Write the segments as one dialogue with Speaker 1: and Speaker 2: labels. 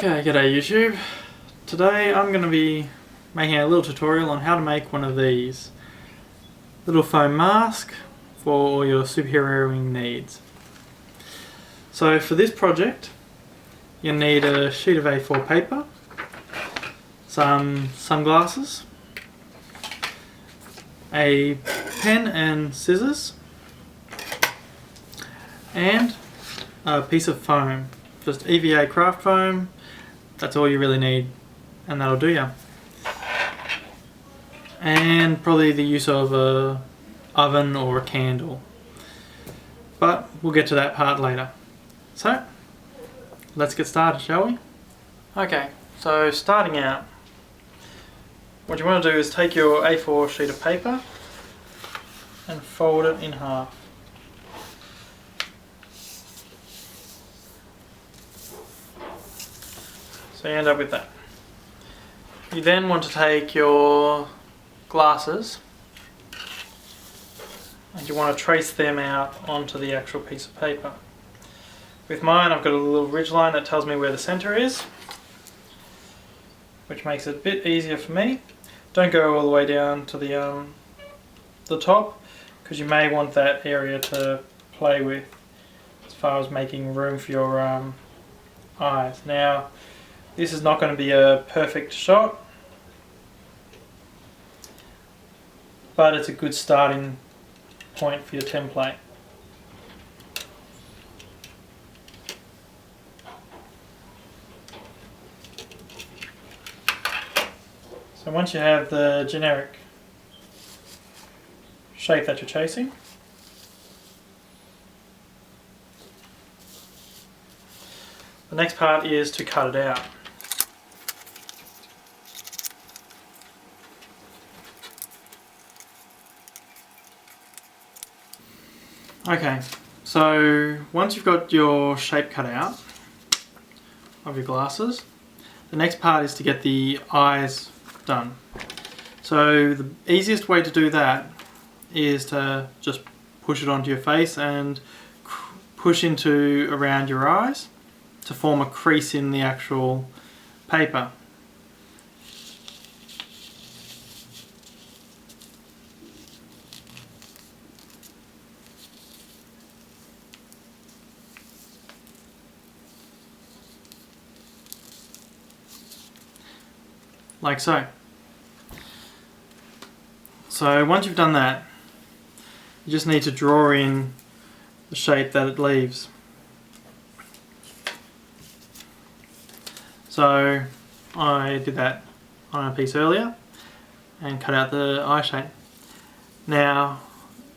Speaker 1: Okay, g'day YouTube. Today I'm going to be making a little tutorial on how to make one of these little foam mask for all your superheroing needs. So for this project you need a sheet of A4 paper, some sunglasses, a pen and scissors, and a piece of foam. Just EVA craft foam, that's all you really need, and that'll do ya. And probably the use of a oven or a candle, but we'll get to that part later. So let's get started, shall we? Okay, so starting out, what you want to do is take your A4 sheet of paper and fold it in half. So you end up with that. You then want to take your glasses and you want to trace them out onto the actual piece of paper. With mine I've got a little ridge line that tells me where the center is, which makes it a bit easier for me. Don't go all the way down to the top, because you may want that area to play with as far as making room for your eyes. Now, this is not going to be a perfect shot, but it's a good starting point for your template. So once you have the generic shape that you're chasing, the next part is to cut it out. Okay, so once you've got your shape cut out of your glasses, the next part is to get the eyes done. So the easiest way to do that is to just push it onto your face and push into around your eyes to form a crease in the actual paper. Like so. So once you've done that, you just need to draw in the shape that it leaves. So I did that on a piece earlier and cut out the eye shape. Now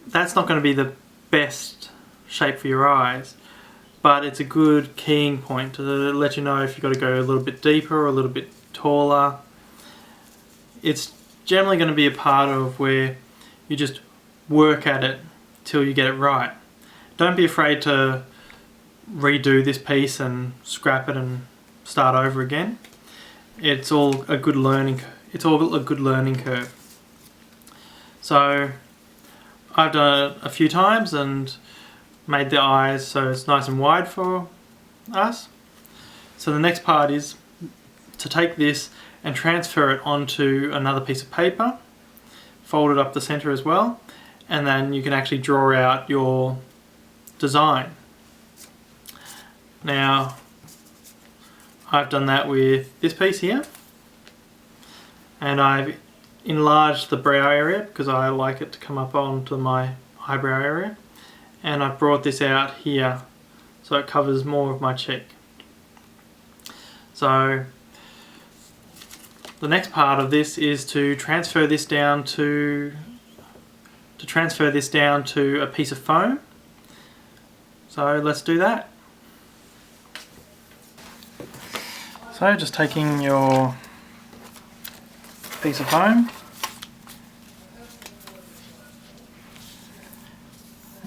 Speaker 1: that's not going to be the best shape for your eyes, but it's a good keying point to let you know if you've got to go a little bit deeper or a little bit taller. It's generally going to be a part of where you just work at it till you get it right. Don't be afraid to redo this piece and scrap it and start over again. It's all a good learning curve. So I've done it a few times and made the eyes so it's nice and wide for us. So the next part is to take this and transfer it onto another piece of paper, fold it up the center as well, and then you can actually draw out your design. Now I've done that with this piece here, and I've enlarged the brow area because I like it to come up onto my eyebrow area, and I've brought this out here so it covers more of my cheek. So the next part of this is to transfer this down to a piece of foam. So let's do that. So just taking your piece of foam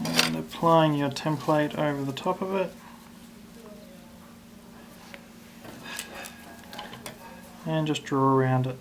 Speaker 1: and applying your template over the top of it, and just draw around it.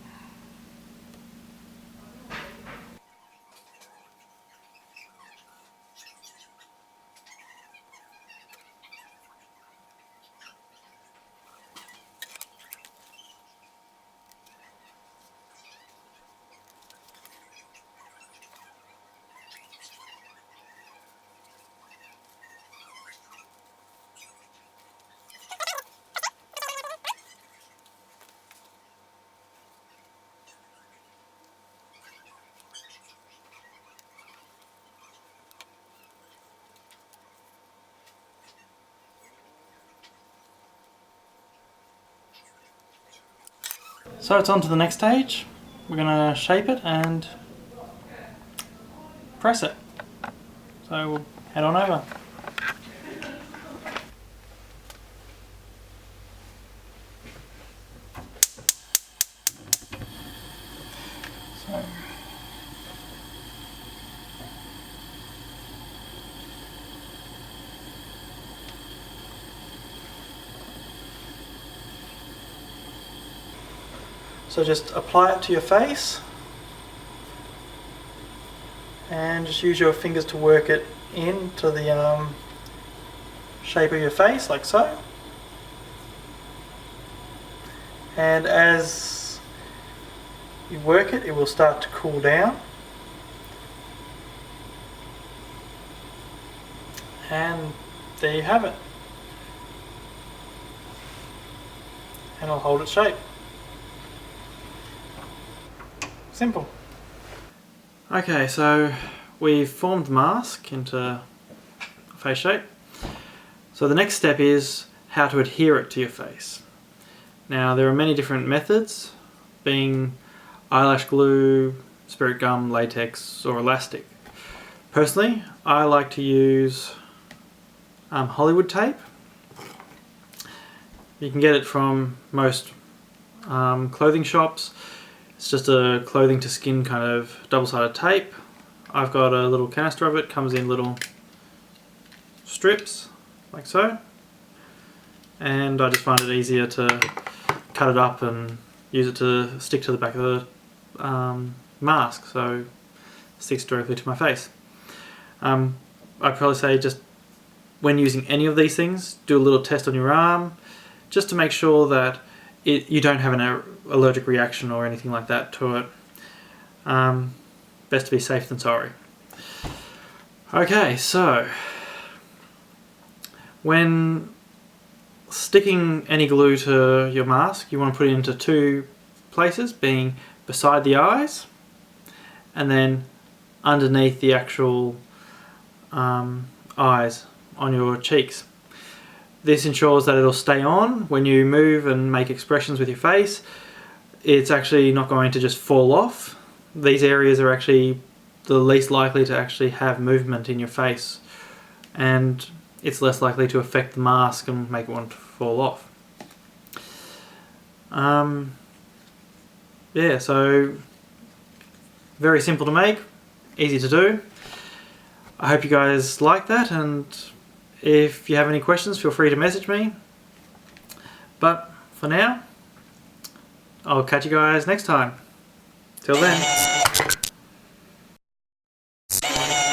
Speaker 1: So it's on to the next stage. We're going to shape it and press it. So we'll head on over. So just apply it to your face and just use your fingers to work it into the shape of your face, like so. And as you work it, it will start to cool down. And there you have it. And it'll hold its shape. Simple. Okay, so we've formed the mask into a face shape. So the next step is how to adhere it to your face. Now there are many different methods, being eyelash glue, spirit gum, latex or elastic. Personally, I like to use Hollywood tape. You can get it from most clothing shops. It's just a clothing to skin kind of double-sided tape. I've got a little canister of it, comes in little strips like so, and I just find it easier to cut it up and use it to stick to the back of the mask, so it sticks directly to my face. I'd probably say just when using any of these things, do a little test on your arm just to make sure that you don't have an allergic reaction or anything like that to it. Best to be safe than sorry. Okay, so when sticking any glue to your mask, you want to put it into two places, being beside the eyes and then underneath the actual eyes on your cheeks. This ensures that it'll stay on when you move and make expressions with your face. It's actually not going to just fall off. These areas are actually the least likely to actually have movement in your face, and it's less likely to affect the mask and make it want to fall off. Yeah, so very simple to make, easy to do. I hope you guys like that, and if you have any questions, feel free to message me. But for now, I'll catch you guys next time. Till then.